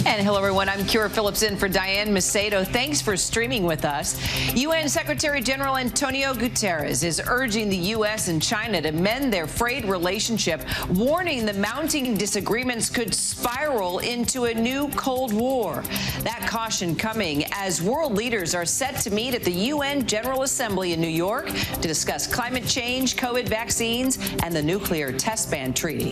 And hello, everyone. I'm Kira Phillips in for Diane Macedo. Thanks for streaming with us. UN Secretary General Antonio Guterres is urging the U.S. and China to mend their frayed relationship, warning the mounting disagreements could spiral into a new Cold War. That caution coming as world leaders are set to meet at the UN General Assembly in New York to discuss climate change, COVID vaccines, and the nuclear test ban treaty.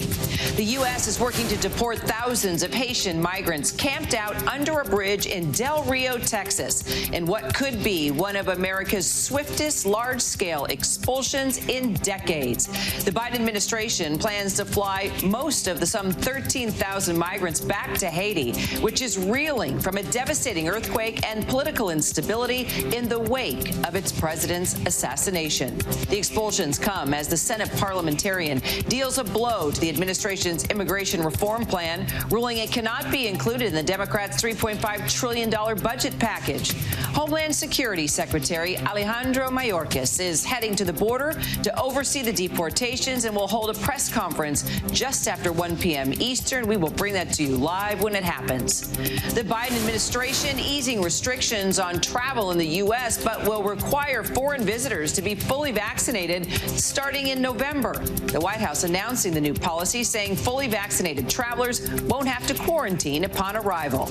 The U.S. is working to deport thousands of Haitian migrants camped out under a bridge in Del Rio, Texas, in what could be one of America's swiftest large-scale expulsions in decades. The Biden administration plans to fly most of the some 13,000 migrants back to Haiti, which is reeling from a devastating earthquake and political instability in the wake of its president's assassination. The expulsions come as the Senate parliamentarian deals a blow to the administration's immigration reform plan, ruling it cannot be included in the Democrats' $3.5 trillion budget package. Homeland Security Secretary Alejandro Mayorkas is heading to the border to oversee the deportations and will hold a press conference just after 1 p.m. Eastern. We will bring that to you live when it happens. The Biden administration easing restrictions on travel in the U.S., but will require foreign visitors to be fully vaccinated starting in November. The White House announcing the new policy, saying fully vaccinated travelers won't have to quarantine upon arrival.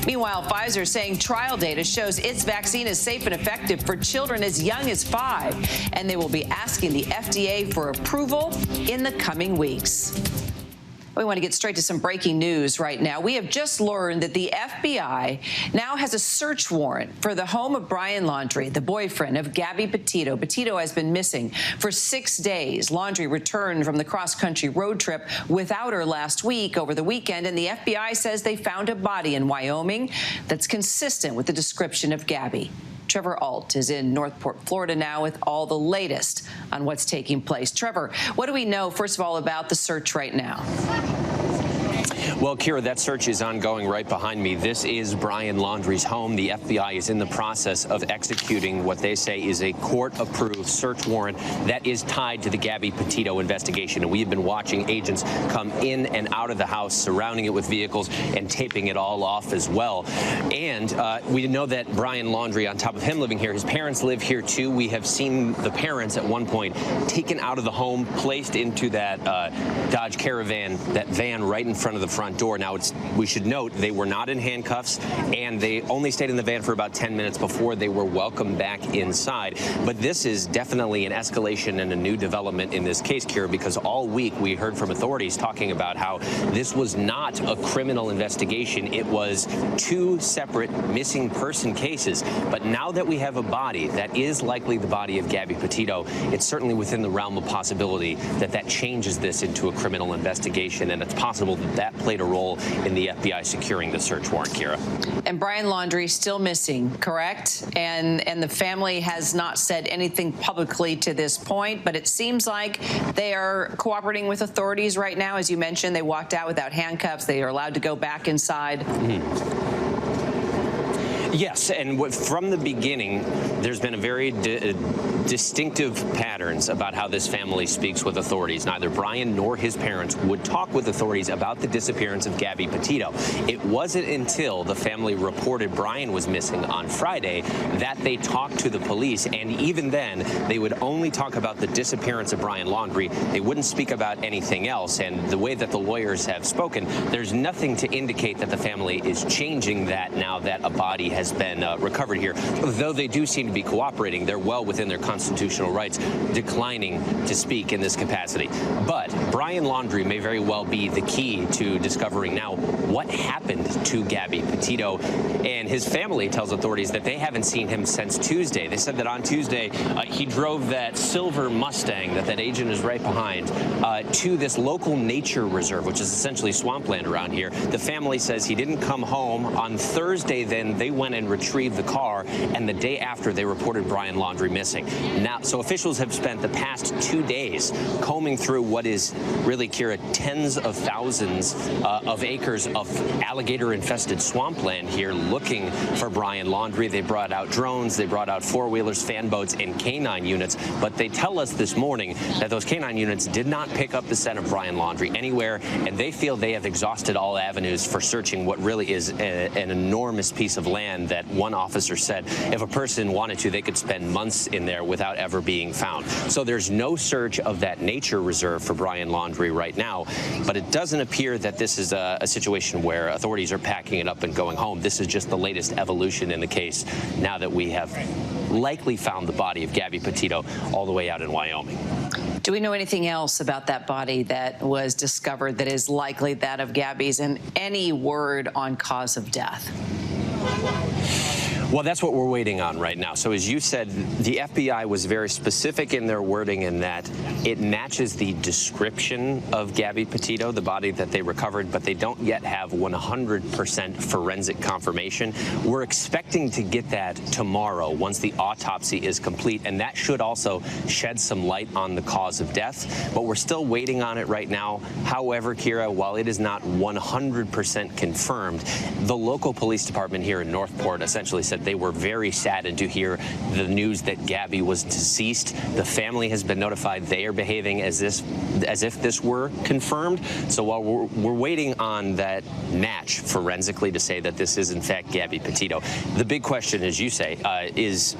Meanwhile, Pfizer saying trial data shows its vaccine is safe and effective for children as young as 5, and they will be asking the FDA for approval in the coming weeks. We want to get straight to some breaking news right now. We have just learned that the FBI now has a search warrant for the home of Brian Laundrie, the boyfriend of Gabby Petito. Petito has been missing for 6 days. Laundrie returned from the cross-country road trip without her last week over the weekend, and the FBI says they found a body in Wyoming that's consistent with the description of Gabby. Trevor Alt is in Northport, Florida now with all the latest on what's taking place. Trevor, what do we know, first of all, about the search right now? Well, Kira, that search is ongoing right behind me. This is Brian Laundrie's home. The FBI is in the process of executing what they say is a court-approved search warrant that is tied to the Gabby Petito investigation. And we have been watching agents come in and out of the house, surrounding it with vehicles and taping it all off as well. And we know that Brian Laundrie, on top of him living here, his parents live here too. We have seen the parents at one point taken out of the home, placed into that Dodge Caravan, that van right in front of the front door. Now, we should note they were not in handcuffs, and they only stayed in the van for about 10 minutes before they were welcomed back inside. But this is definitely an escalation and a new development in this case, Kira, because all week we heard from authorities talking about how this was not a criminal investigation. It was 2 separate missing person cases. But now that we have a body that is likely the body of Gabby Petito, it's certainly within the realm of possibility that that changes this into a criminal investigation, and it's possible that that played a role in the FBI securing the search warrant, Kira. And Brian Laundrie still missing, correct? And the family has not said anything publicly to this point, but it seems like they are cooperating with authorities right now. As you mentioned, they walked out without handcuffs. They are allowed to go back inside. Yes, and from the beginning, there's been a very distinctive patterns about how this family speaks with authorities. Neither Brian nor his parents would talk with authorities about the disappearance of Gabby Petito. It wasn't until the family reported Brian was missing on Friday that they talked to the police, and even then, they would only talk about the disappearance of Brian Laundrie. They wouldn't speak about anything else, and the way that the lawyers have spoken, there's nothing to indicate that the family is changing that now that a body has been recovered here. Though they do seem to be cooperating, they're well within their constitutional rights, declining to speak in this capacity. But Brian Laundrie may very well be the key to discovering now what happened to Gabby Petito. And his family tells authorities that they haven't seen him since Tuesday. They said that on Tuesday, he drove that silver Mustang that agent is right behind to this local nature reserve, which is essentially swampland around here. The family says he didn't come home. On Thursday, then, they went and retrieved the car, and the day after, they reported Brian Laundrie missing. Now, so officials have have spent the past 2 days combing through what is really, Kira, tens of thousands of acres of alligator-infested swampland here looking for Brian Laundrie. They brought out drones, they brought out four-wheelers, fan boats, and canine units, but they tell us this morning that those canine units did not pick up the scent of Brian Laundrie anywhere, and they feel they have exhausted all avenues for searching what really is an enormous piece of land that one officer said if a person wanted to, they could spend months in there without ever being found. So there's no search of that nature reserve for Brian Laundrie right now, but it doesn't appear that this is a situation where authorities are packing it up and going home. This is just the latest evolution in the case now that we have likely found the body of Gabby Petito all the way out in Wyoming. Do we know anything else about that body that was discovered that is likely that of Gabby's, and any word on cause of death? Well, that's what we're waiting on right now. So as you said, the FBI was very specific in their wording in that it matches the description of Gabby Petito, the body that they recovered, but they don't yet have 100% forensic confirmation. We're expecting to get that tomorrow once the autopsy is complete, and that should also shed some light on the cause of death, but we're still waiting on it right now. However, Kira, while it is not 100% confirmed, the local police department here in Northport essentially said they were very saddened to hear the news that Gabby was deceased. The family has been notified they are behaving as if this were confirmed. So while we're waiting on that match forensically to say that this is in fact Gabby Petito, the big question, as you say, is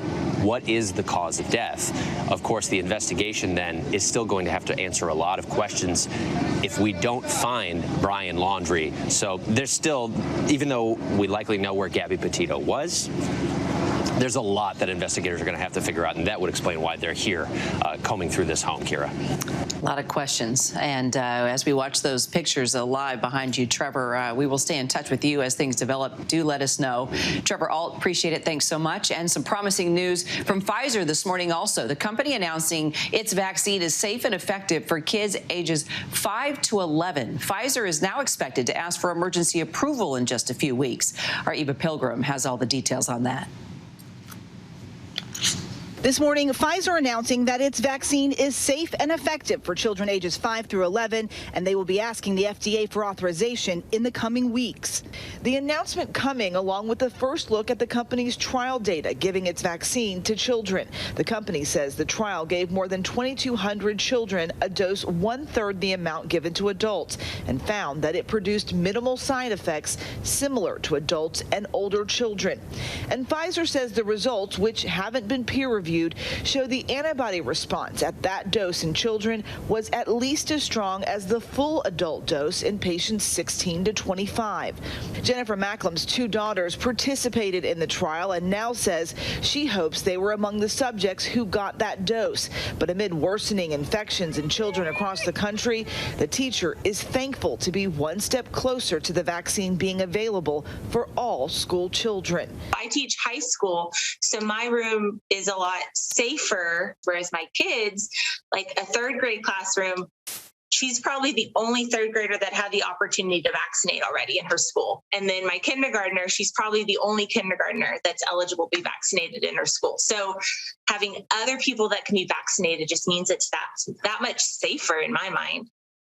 what is the cause of death? Of course, the investigation then is still going to have to answer a lot of questions if we don't find Brian Laundrie. So there's still, even though we likely know where Gabby Petito was, there's a lot that investigators are going to have to figure out, and that would explain why they're here combing through this home, Kira. A lot of questions. And as we watch those pictures live behind you, Trevor, we will stay in touch with you as things develop. Do let us know. Trevor Alt, appreciate it. Thanks so much. And some promising news from Pfizer this morning also. The company announcing its vaccine is safe and effective for kids ages 5 to 11. Pfizer is now expected to ask for emergency approval in just a few weeks. Our Eva Pilgrim has all the details on that. This morning, Pfizer announcing that its vaccine is safe and effective for children ages 5 through 11, and they will be asking the FDA for authorization in the coming weeks. The announcement coming along with the first look at the company's trial data giving its vaccine to children. The company says the trial gave more than 2,200 children a dose 1/3 the amount given to adults, and found that it produced minimal side effects similar to adults and older children. And Pfizer says the results, which haven't been peer-reviewed, show the antibody response at that dose in children was at least as strong as the full adult dose in patients 16 to 25. Jennifer Macklum's 2 daughters participated in the trial and now says she hopes they were among the subjects who got that dose. But amid worsening infections in children across the country, the teacher is thankful to be one step closer to the vaccine being available for all school children. I teach high school, so my room is a lot safer, whereas my kids, like a 3rd grade classroom, she's probably the only 3rd grader that had the opportunity to vaccinate already in her school. And then my kindergartner, she's probably the only kindergartner that's eligible to be vaccinated in her school. So having other people that can be vaccinated just means it's that much safer in my mind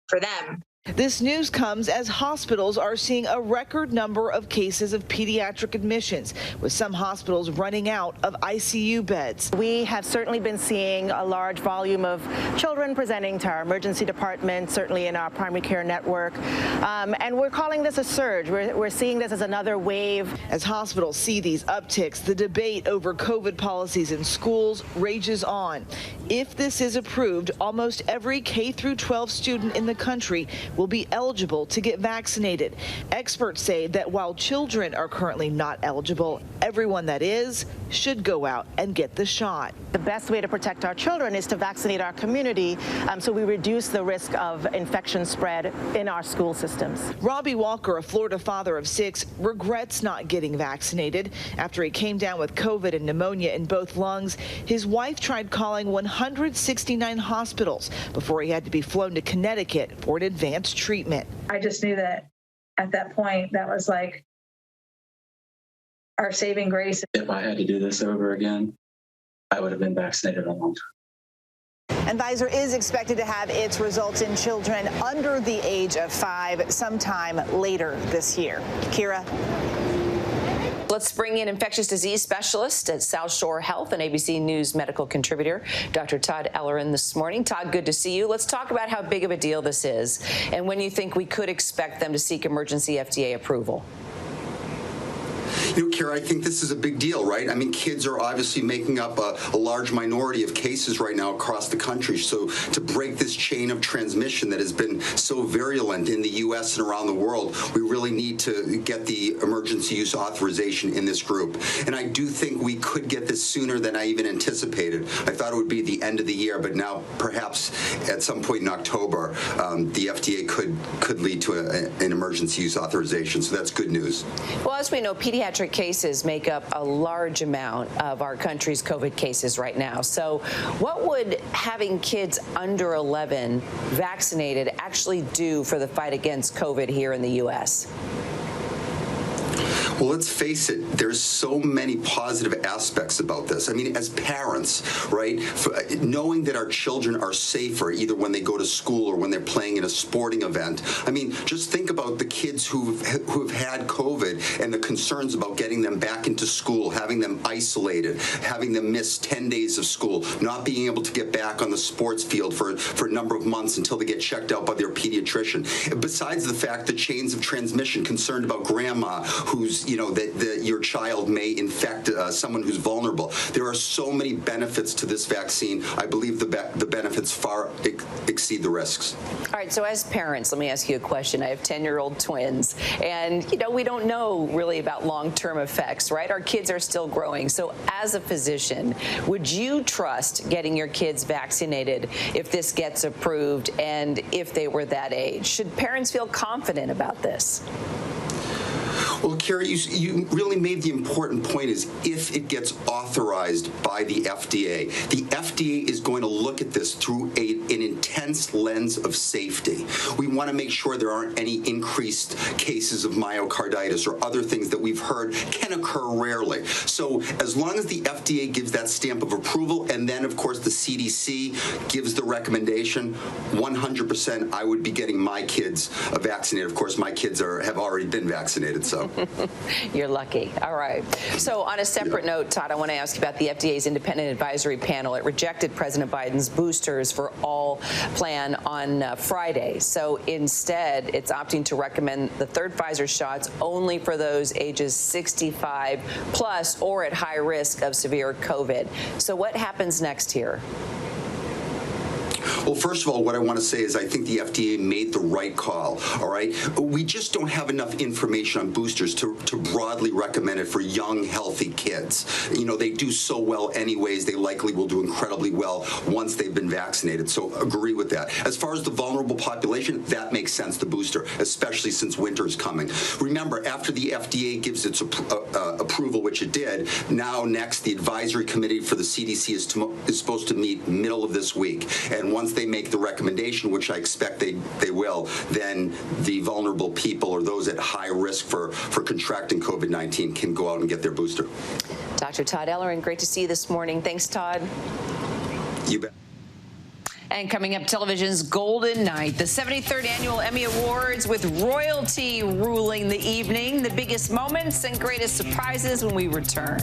for them. This news comes as hospitals are seeing a record number of cases of pediatric admissions, with some hospitals running out of ICU beds. We have certainly been seeing a large volume of children presenting to our emergency department, certainly in our primary care network, and we're calling this a surge. We're seeing this as another wave. As hospitals see these upticks, the debate over COVID policies in schools rages on. If this is approved, almost every K-12 student in the country will be eligible to get vaccinated. Experts say that while children are currently not eligible, everyone that is should go out and get the shot. The best way to protect our children is to vaccinate our community so we reduce the risk of infection spread in our school systems. Robbie Walker, a Florida father of 6, regrets not getting vaccinated. After he came down with COVID and pneumonia in both lungs, his wife tried calling 169 hospitals before he had to be flown to Connecticut for an advanced treatment. I just knew that at that point, that was like our saving grace. If I had to do this over again, I would have been vaccinated a long time. And Pfizer is expected to have its results in children under the age of 5 sometime later this year. Kira? Let's bring in infectious disease specialist at South Shore Health and ABC News medical contributor, Dr. Todd Ellerin this morning. Todd, good to see you. Let's talk about how big of a deal this is and when you think we could expect them to seek emergency FDA approval. You know, Kara, I think this is a big deal, right? I mean, kids are obviously making up a large minority of cases right now across the country. So to break this chain of transmission that has been so virulent in the U.S. and around the world, we really need to get the emergency use authorization in this group. And I do think we could get this sooner than I even anticipated. I thought it would be the end of the year, but now perhaps at some point in October, the FDA could lead to an emergency use authorization. So that's good news. Well, as we know, pediatric cases make up a large amount of our country's COVID cases right now. So what would having kids under 11 vaccinated actually do for the fight against COVID here in the U.S.? Well, let's face it, there's so many positive aspects about this. I mean, as parents, right, knowing that our children are safer either when they go to school or when they're playing in a sporting event. I mean, just think about the kids who've had COVID and the concerns about getting them back into school, having them isolated, having them miss 10 days of school, not being able to get back on the sports field for a number of months until they get checked out by their pediatrician. Besides the fact that chains of transmission, concerned about grandma who's, you know, that your child may infect someone who's vulnerable. There are so many benefits to this vaccine. I believe the benefits far exceed the risks. All right, so as parents, let me ask you a question. I have 10-year-old twins, and, you know, we don't know really about long-term effects, right? Our kids are still growing. So as a physician, would you trust getting your kids vaccinated if this gets approved and if they were that age? Should parents feel confident about this? Well, Kara, you really made the important point is if it gets authorized by the FDA is going to look at this through an intense lens of safety. We want to make sure there aren't any increased cases of myocarditis or other things that we've heard can occur rarely. So as long as the FDA gives that stamp of approval and then, of course, the CDC gives the recommendation, 100% I would be getting my kids vaccinated. Of course, my kids have already been vaccinated, so. You're lucky. All right. So on a separate note, Todd, I want to ask you about the FDA's independent advisory panel. It rejected President Biden's boosters for all plan on Friday. So instead, it's opting to recommend the third Pfizer shots only for those ages 65 plus or at high risk of severe COVID. So what happens next here? Well, first of all, what I want to say is I think the FDA made the right call, all right? We just don't have enough information on boosters to broadly recommend it for young, healthy kids. You know, they do so well anyways. They likely will do incredibly well once they've been vaccinated. So agree with that. As far as the vulnerable population, that makes sense, the booster, especially since winter is coming. Remember, after the FDA gives its approval, which it did, now next the advisory committee for the CDC is supposed to meet middle of this week. And once they make the recommendation, which I expect they will, then the vulnerable people or those at high risk for contracting COVID-19 can go out and get their booster. Dr. Todd Ellerin, great to see you this morning. Thanks, Todd. You bet. And coming up, television's Golden Night, the 73rd Annual Emmy Awards with royalty ruling the evening. The biggest moments and greatest surprises when we return.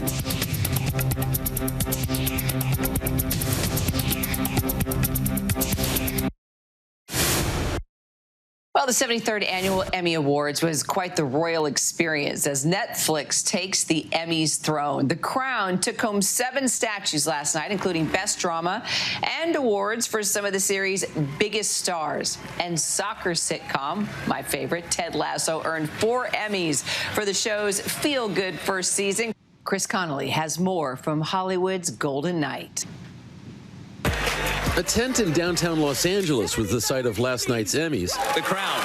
Well, the 73rd Annual Emmy Awards was quite the royal experience as Netflix takes the Emmys throne. The Crown took home 7 statues last night, including Best Drama and awards for some of the series' biggest stars. And soccer sitcom, my favorite, Ted Lasso, earned 4 Emmys for the show's feel-good first season. Chris Connolly has more from Hollywood's Golden Night. A tent in downtown Los Angeles was the site of last night's Emmys. The Crown.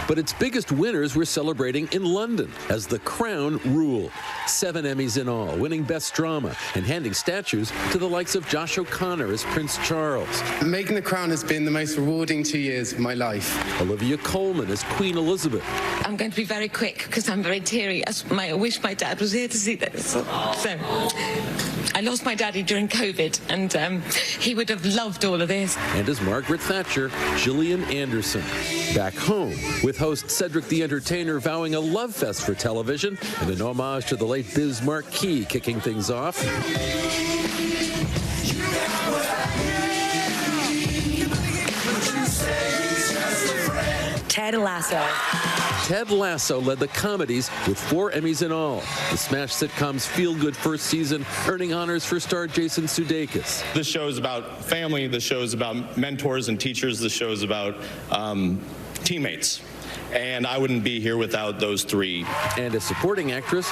But its biggest winners were celebrating in London as The Crown ruled. 7 Emmys in all, winning Best Drama and handing statues to the likes of Josh O'Connor as Prince Charles. Making The Crown has been the most rewarding 2 years of my life. Olivia Colman as Queen Elizabeth. I'm going to be very quick because I'm very teary. I wish my dad was here to see this. So. I lost my daddy during COVID, and he would have loved all of this. And as Margaret Thatcher, Gillian Anderson. Back home, with host Cedric the Entertainer vowing a love fest for television and an homage to the late Biz Marquis kicking things off. Ted Lasso. Ted Lasso led the comedies with 4 Emmys in all. The smash sitcom's feel-good first season, earning honors for star Jason Sudeikis. This show is about family. This show is about mentors and teachers. This show is about teammates. And I wouldn't be here without those 3. And a supporting actress,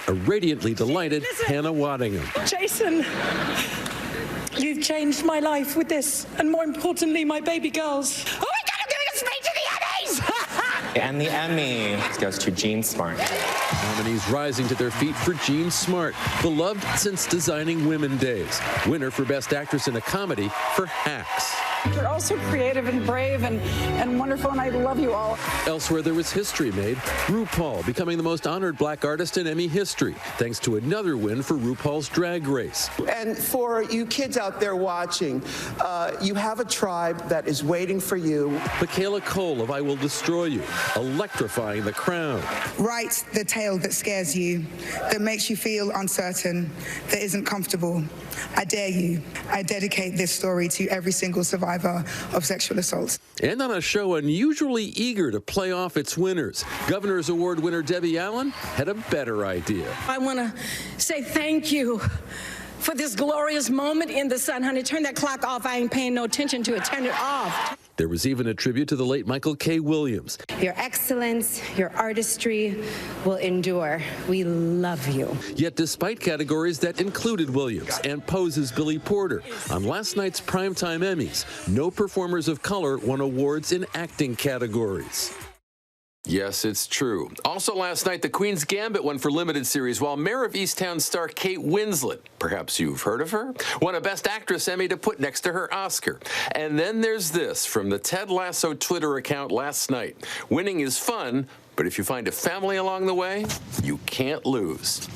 a radiantly delighted Hannah Waddingham. Jason, you've changed my life with this, and more importantly, my baby girls. Oh my God, I'm giving a speech to the Emmys! And the Emmy goes to Jean Smart. Nominees rising to their feet for Jean Smart, beloved since Designing Women days. Winner for Best Actress in a Comedy for Hacks. You're all so creative and brave and wonderful, and I love you all. Elsewhere, there was history made. RuPaul becoming the most honored black artist in Emmy history, thanks to another win for RuPaul's Drag Race. And for you kids out there watching, you have a tribe that is waiting for you. Michaela Cole of I Will Destroy You, electrifying the crowd. Write the tale that scares you, that makes you feel uncertain, that isn't comfortable. I dare you. I dedicate this story to every single survivor of sexual assault. And on a show unusually eager to play off its winners, Governor's Award winner Debbie Allen had a better idea. I want to say thank you for this glorious moment in the sun. Honey, turn that clock off. I ain't paying no attention to it. Turn it off. There was even a tribute to the late Michael K. Williams. Your excellence, your artistry will endure. We love you. Yet despite categories that included Williams and Pose's Billy Porter, on last night's primetime Emmys, no performers of color won awards in acting categories. Yes, it's true. Also last night, The Queen's Gambit won for limited series, while Mayor of Easttown star Kate Winslet, perhaps you've heard of her, won a Best Actress Emmy to put next to her Oscar. And then there's this from the Ted Lasso Twitter account last night. Winning is fun, but if you find a family along the way, you can't lose.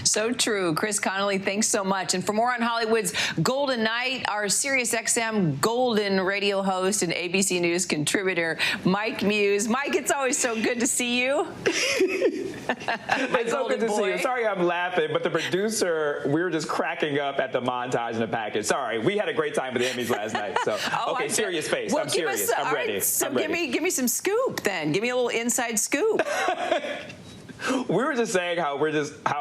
So true. Chris Connolly, thanks so much. And for more on Hollywood's Golden Night, our SiriusXM Golden radio host and ABC News contributor, Mike Muse. Mike, it's always so good to see you. It's so good to see you. Sorry I'm laughing, but the producer, we were just cracking up at the montage and the package. Sorry, we had a great time with the Emmys last night. So, okay, serious face. Well, I'm serious. I'm ready. Right, so I'm ready. Give me some scoop then. Give me a little inside scoop. We were just saying how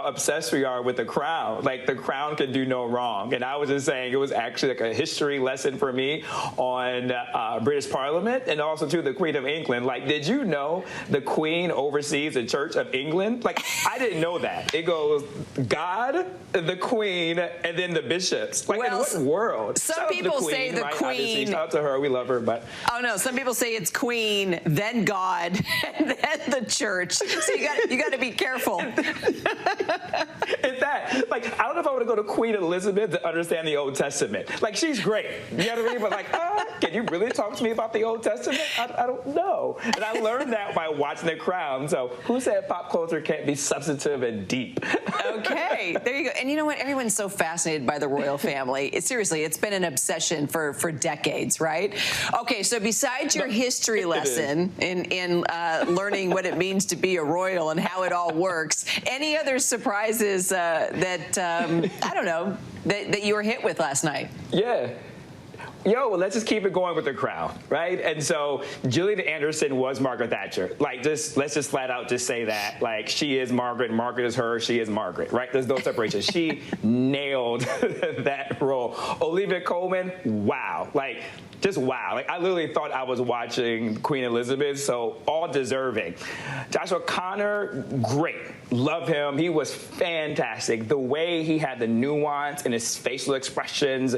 obsessed we are with The Crown. Like, The Crown can do no wrong. And I was just saying it was actually like a history lesson for me on British Parliament and also to the Queen of England. Like, did you know the Queen oversees the Church of England? Like, I didn't know that. It goes God, the Queen, and then the bishops. Like, well, in what world? Some people say the Queen. Shout out to her. We love her. But oh no, some people say it's Queen, then God, and then the Church. So you got to be careful. It's that. Like, I don't know if I want to go to Queen Elizabeth to understand the Old Testament. Like, she's great. You know what I mean? But like, can you really talk to me about the Old Testament? I don't know. And I learned that by watching The Crown. So who said pop culture can't be substantive and deep? Okay, there you go. And you know what? Everyone's so fascinated by the royal family. Seriously, it's been an obsession for decades, right? Okay, so besides your history lesson in learning what it means to be a royal and how it all works, any other surprises that I don't know that you were hit with last night? Yeah. Well, let's just keep it going with The Crown, right? And so Gillian Anderson was Margaret Thatcher. Like, let's just flat out just say that. Like, she is Margaret, Margaret is her, she is Margaret, right? There's no separation. She nailed that role. Olivia Colman, wow. Like, just wow. Like, I literally thought I was watching Queen Elizabeth, so all deserving. Joshua Connor, great. Love him. He was fantastic. The way he had the nuance in his facial expressions,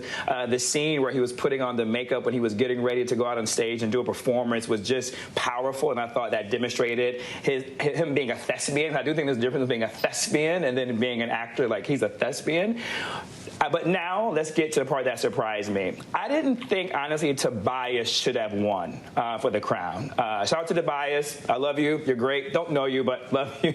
the scene where he was putting on the makeup when he was getting ready to go out on stage and do a performance was just powerful, and I thought that demonstrated him being a thespian. I do think there's a difference between being a thespian and then being an actor. Like, he's a thespian. But now let's get to the part that surprised me. I didn't think, honestly, Tobias should have won for the crown. Shout out to Tobias. I love you. You're great. Don't know you, but love you.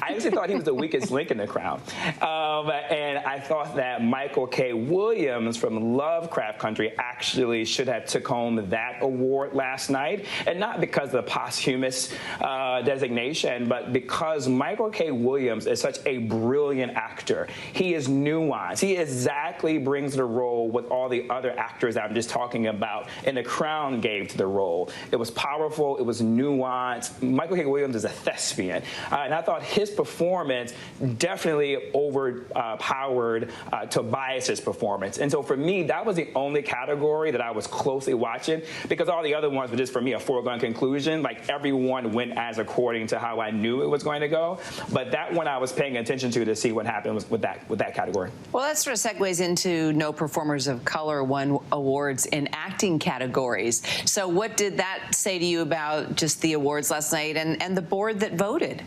I actually thought he was the weakest link in the crown. And I thought that Michael K. Williams from Lovecraft Country actually should have took home that award last night. And not because of the posthumous designation, but because Michael K. Williams is such a brilliant actor. He is nuanced. He exactly brings the role what all the other actors that I'm just talking about in The Crown gave to the role. It was powerful. It was nuanced. Michael K. Williams is a thespian. And I thought his performance definitely overpowered Tobias's performance. And so for me, that was the only category that I was closely watching, because all the other ones were just, for me, a foregone conclusion. Like, everyone went as according to how I knew it was going to go. But that one I was paying attention to see what happened with that category. Well, that sort of segues into no performers of color won awards in acting categories. So what did that say to you about just the awards last night and the board that voted?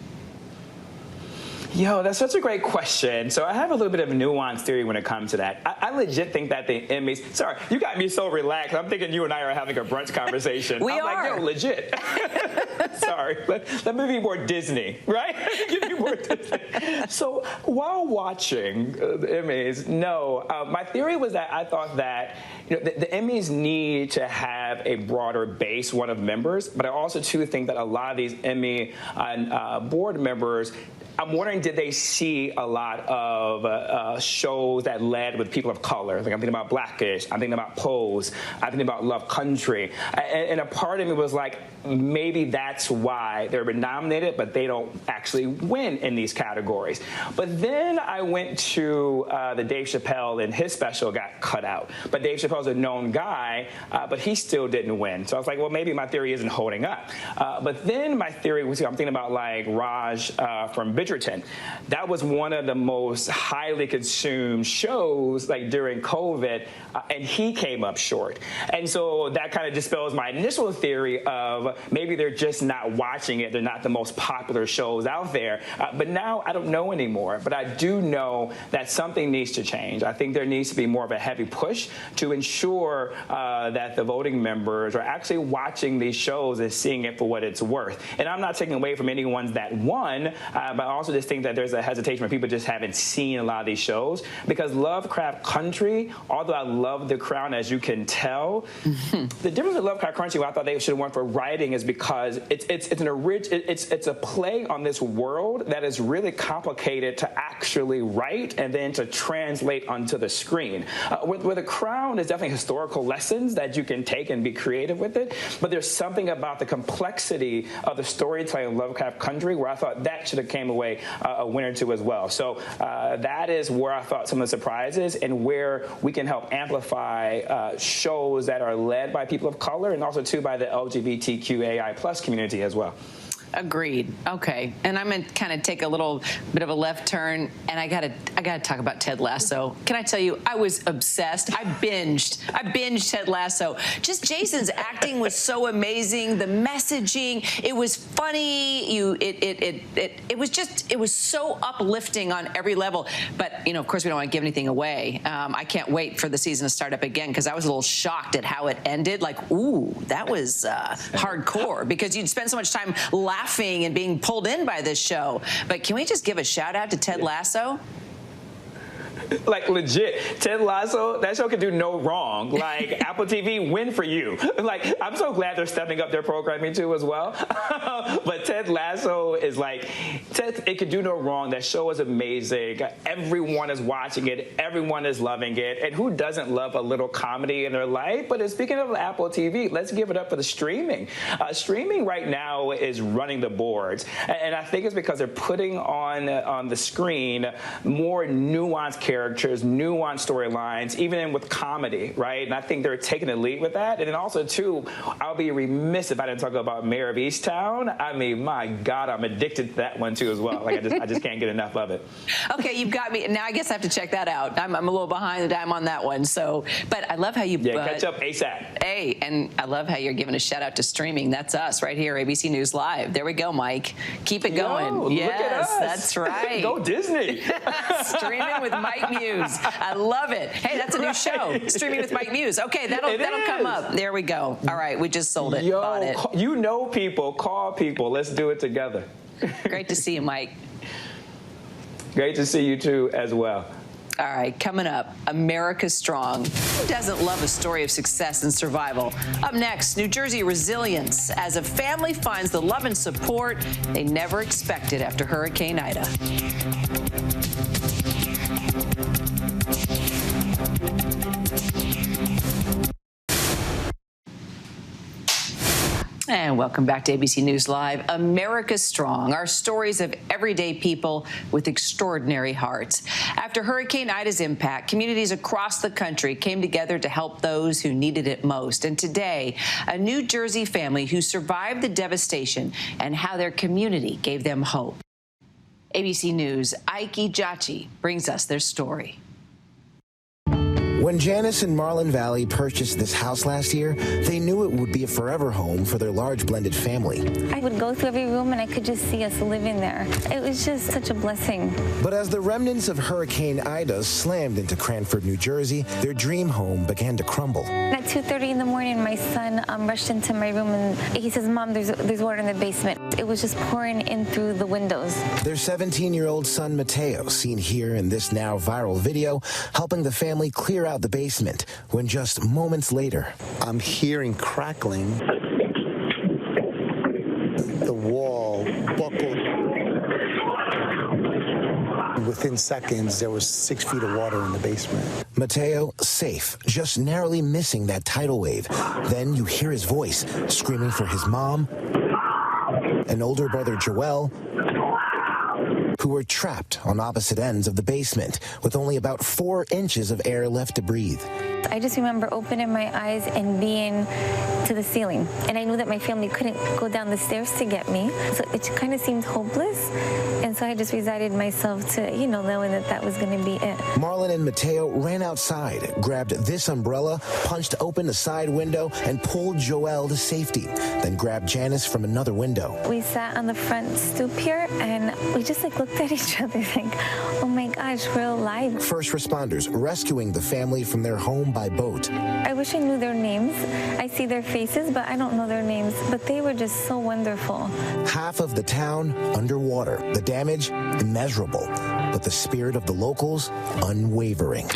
Yo, that's such a great question. So I have a little bit of a nuanced theory when it comes to that. I legit think that the Emmys, sorry, you got me so relaxed. I'm thinking you and I are having a brunch conversation. I'm like, yo, legit. Sorry, let me be more Disney, right? Give me more Disney. So while watching the Emmys, my theory was that I thought that the Emmys need to have a broader base, one of members, but I also too think that a lot of these Emmy board members, I'm wondering, did they see a lot of shows that led with people of color? Like, I'm thinking about Blackish, I'm thinking about Pose, I'm thinking about Love Country. And a part of me was like, maybe that's why they've been nominated, but they don't actually win in these categories. But then I went to the Dave Chappelle, and his special got cut out. But Dave Chappelle's a known guy, but he still didn't win. So I was like, well, maybe my theory isn't holding up. But then my theory was, I'm thinking about like Raj from Bridger-Teton. That was one of the most highly consumed shows like during COVID, and he came up short. And so that kind of dispels my initial theory of maybe they're just not watching it. They're not the most popular shows out there. But now I don't know anymore. But I do know that something needs to change. I think there needs to be more of a heavy push to ensure that the voting members are actually watching these shows and seeing it for what it's worth. And I'm not taking away from anyone that won, but I also just think that there's a hesitation where people just haven't seen a lot of these shows. Because Lovecraft Country, although I love The Crown, as you can tell, the difference with Lovecraft Country, what I thought they should have won for writing, is because it's a play on this world that is really complicated to actually write and then to translate onto the screen. With The Crown, there's definitely historical lessons that you can take and be creative with it, but there's something about the complexity of the storytelling of Lovecraft Country where I thought that should have came away a winner too as well. So that is where I thought some of the surprises, and where we can help amplify shows that are led by people of color, and also too by the LGBTQAI+ community as well. Agreed. Okay. And I'm going to kind of take a little bit of a left turn, and I gotta talk about Ted Lasso. Can I tell you, I was obsessed. I binged Ted Lasso. Just Jason's acting was so amazing. The messaging, it was funny. It was so uplifting on every level. But, of course, we don't want to give anything away. I can't wait for the season to start up again, because I was a little shocked at how it ended. Like, ooh, that was hardcore, because you'd spend so much time laughing and being pulled in by this show. But can we just give a shout out to Ted Lasso? Like, legit, Ted Lasso, that show could do no wrong. Like, Apple TV, win for you. Like, I'm so glad they're stepping up their programming too as well. But Ted Lasso is like, it could do no wrong. That show is amazing. Everyone is watching it. Everyone is loving it. And who doesn't love a little comedy in their life? But speaking of Apple TV, let's give it up for the streaming. Streaming right now is running the boards. And I think it's because they're putting on the screen more nuanced characters, nuanced storylines, even with comedy, right? And I think they're taking the lead with that. And then also, too, I'll be remiss if I didn't talk about Mayor of Easttown. I mean, my God, I'm addicted to that one, too, as well. Like, I just can't get enough of it. Okay, you've got me. Now I guess I have to check that out. I'm a little behind the dime on that one. So, but I love how you... Yeah, catch up ASAP. Hey, and I love how you're giving a shout out to streaming. That's us right here, ABC News Live. There we go, Mike. Keep it going. Look at us. That's right. Go Disney. Streaming with Mike Muse. I love it. Hey, that's a new show. Streaming with Mike Muse. Okay, that'll come up. There we go. All right, we just sold it. Bought it. You know people. Call people. Let's do it together. Great to see you, Mike. Great to see you too as well. All right, coming up, America Strong. Who doesn't love a story of success and survival? Up next, New Jersey resilience as a family finds the love and support they never expected after Hurricane Ida. And welcome back to ABC News Live. America Strong, our stories of everyday people with extraordinary hearts. After Hurricane Ida's impact, communities across the country came together to help those who needed it most. And today, a New Jersey family who survived the devastation and how their community gave them hope. ABC News' Ike Jachi brings us their story. When Janice and Marlin Valley purchased this house last year, they knew it would be a forever home for their large blended family. I would go through every room and I could just see us living there. It was just such a blessing. But as the remnants of Hurricane Ida slammed into Cranford, New Jersey, their dream home began to crumble. At 2:30 in the morning, my son rushed into my room and he says, "Mom, there's water in the basement." It was just pouring in through the windows. Their 17-year-old son, Mateo, seen here in this now viral video, helping the family clear out the basement, when just moments later, I'm hearing crackling. The wall buckled. Within seconds, there was 6 feet of water in the basement. Mateo, safe, just narrowly missing that tidal wave. Then you hear his voice screaming for his mom, an older brother, Joel, who were trapped on opposite ends of the basement with only about 4 inches of air left to breathe. I just remember opening my eyes and being to the ceiling. And I knew that my family couldn't go down the stairs to get me. So it kind of seemed hopeless. And so I just resigned myself to, knowing that that was going to be it. Marlon and Mateo ran outside, grabbed this umbrella, punched open the side window, and pulled Joel to safety. Then grabbed Janice from another window. We sat on the front stoop here, and we just looked at each other like, oh my gosh, we're alive. First responders rescuing the family from their home by boat. I wish I knew their names. I see their faces, but I don't know their names. But they were just so wonderful. Half of the town underwater. The damage immeasurable, but the spirit of the locals unwavering.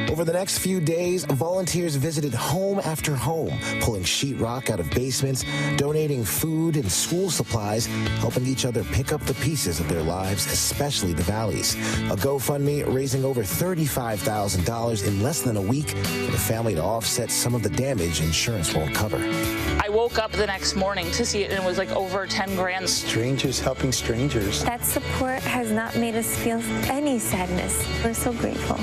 Over the next few days, volunteers visited home after home, pulling sheetrock out of basements, donating food and school supplies, helping each other pick up the pieces of their lives, especially the valleys. A GoFundMe raising over $35,000 in less than a week for the family to offset some of the damage insurance won't cover. I woke up the next morning to see it, and it was over 10 grand. Strangers helping strangers. That support has not made us feel any sadness. We're so grateful.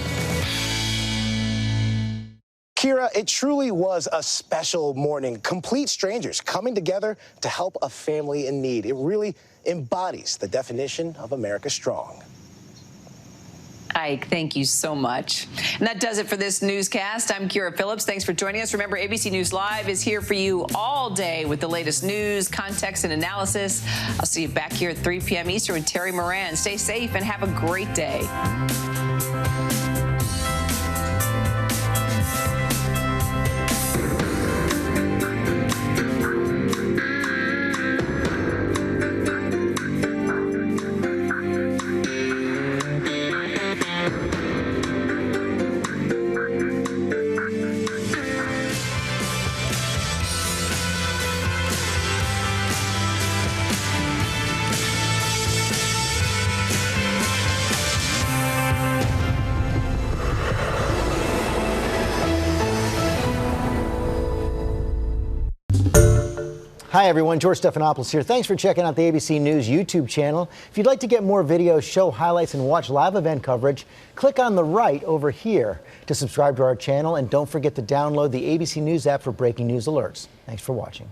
Kira, it truly was a special morning. Complete strangers coming together to help a family in need. It really embodies the definition of America Strong. Ike, thank you so much. And that does it for this newscast. I'm Kira Phillips. Thanks for joining us. Remember, ABC News Live is here for you all day with the latest news, context, and analysis. I'll see you back here at 3 p.m. Eastern with Terry Moran. Stay safe and have a great day. Hi everyone, George Stephanopoulos here. Thanks for checking out the ABC News YouTube channel. If you'd like to get more videos, show highlights, and watch live event coverage, click on the right over here to subscribe to our channel, and don't forget to download the ABC News app for breaking news alerts. Thanks for watching.